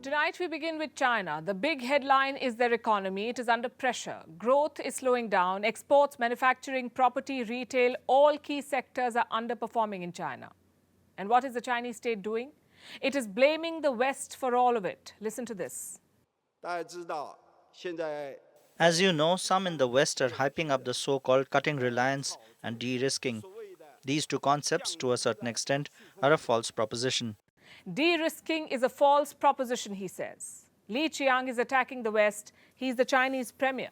Tonight we begin with China. The big headline is their economy. It is under pressure. Growth is slowing down. Exports, manufacturing, property, retail, all key sectors are underperforming in China. And what is the Chinese state doing? It is blaming the West for all of it. Listen to this. As you know, some in the West are hyping up the so-called cutting reliance and de-risking. These two concepts, to a certain extent, are a false proposition. De-risking is a false proposition, he says. Li Qiang is attacking the West. He's the Chinese premier.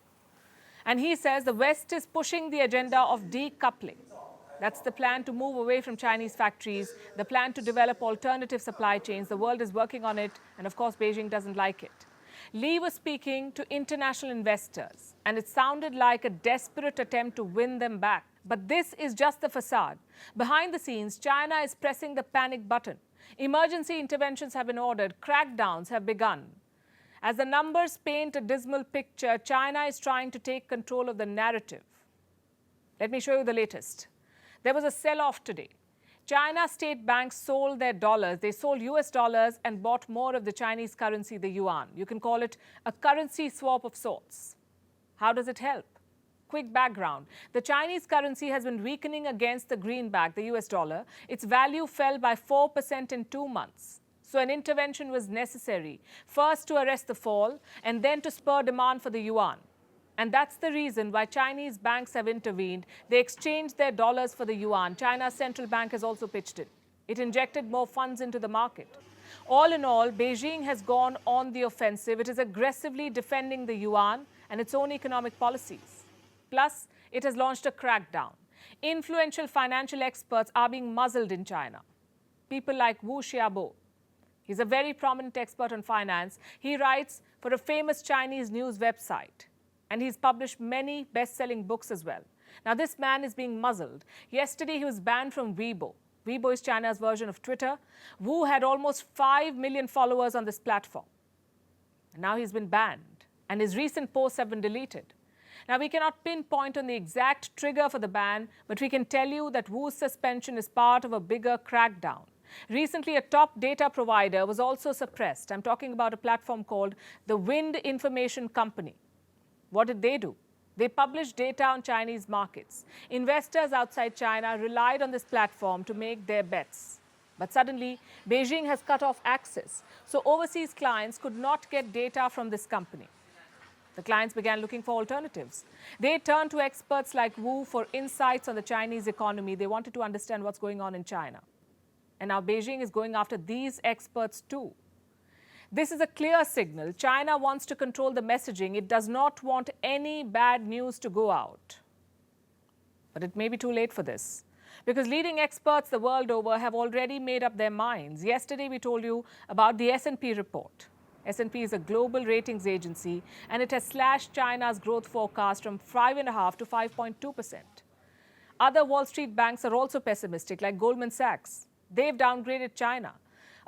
And he says the West is pushing the agenda of decoupling. That's the plan to move away from Chinese factories, the plan to develop alternative supply chains. The world is working on it, and of course, Beijing doesn't like it. Li was speaking to international investors, and it sounded like a desperate attempt to win them back. But this is just the facade. Behind the scenes, China is pressing the panic button. Emergency interventions have been ordered. Crackdowns have begun. As the numbers paint a dismal picture, China is trying to take control of the narrative. Let me show you the latest. There was a sell-off today. China state banks sold their dollars. They sold US dollars and bought more of the Chinese currency, the yuan. You can call it a currency swap of sorts. How does it help? Quick background. The Chinese currency has been weakening against the greenback, the US dollar. Its value fell by 4% in 2 months. So an intervention was necessary, first to arrest the fall and then to spur demand for the yuan. And that's the reason why Chinese banks have intervened. They exchanged their dollars for the yuan. China's central bank has also pitched in. It injected more funds into the market. All in all, Beijing has gone on the offensive. It is aggressively defending the yuan and its own economic policies. Plus, it has launched a crackdown. Influential financial experts are being muzzled in China. People like Wu Xiaobo. He's a very prominent expert on finance. He writes for a famous Chinese news website. And he's published many best-selling books as well. Now, this man is being muzzled. Yesterday, he was banned from Weibo. Weibo is China's version of Twitter. Wu had almost 5 million followers on this platform. And now he's been banned, and his recent posts have been deleted. Now, we cannot pinpoint on the exact trigger for the ban, but we can tell you that Wu's suspension is part of a bigger crackdown. Recently, a top data provider was also suppressed. I'm talking about a platform called the Wind Information Company. What did they do? They published data on Chinese markets. Investors outside China relied on this platform to make their bets. But suddenly, Beijing has cut off access, so overseas clients could not get data from this company. The clients began looking for alternatives. They turned to experts like Wu for insights on the Chinese economy. They wanted to understand what's going on in China. And now Beijing is going after these experts too. This is a clear signal. China wants to control the messaging. It does not want any bad news to go out. But it may be too late for this, because leading experts the world over have already made up their minds. Yesterday, we told you about the S&P report. S&P is a global ratings agency, and it has slashed China's growth forecast from 5.5% to 5.2%. Other Wall Street banks are also pessimistic, like Goldman Sachs. They've downgraded China.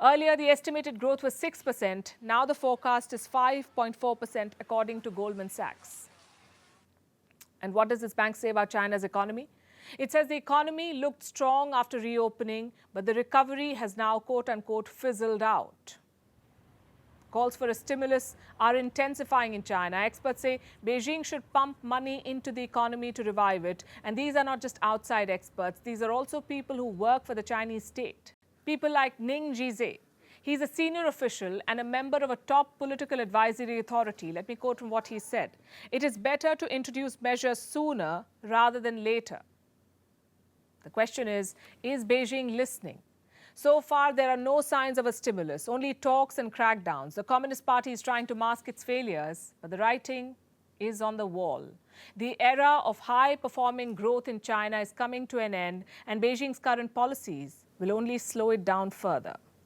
Earlier, the estimated growth was 6%. Now the forecast is 5.4%, according to Goldman Sachs. And what does this bank say about China's economy? It says the economy looked strong after reopening, but the recovery has now, quote-unquote, fizzled out. Calls for a stimulus are intensifying in China. Experts say Beijing should pump money into the economy to revive it. And these are not just outside experts. These are also people who work for the Chinese state. People like Ning Jizhe. He's a senior official and a member of a top political advisory authority. Let me quote from what he said. It is better to introduce measures sooner rather than later. The question is Beijing listening? So far, there are no signs of a stimulus, only talks and crackdowns. The Communist Party is trying to mask its failures, but the writing is on the wall. The era of high-performing growth in China is coming to an end, and Beijing's current policies will only slow it down further.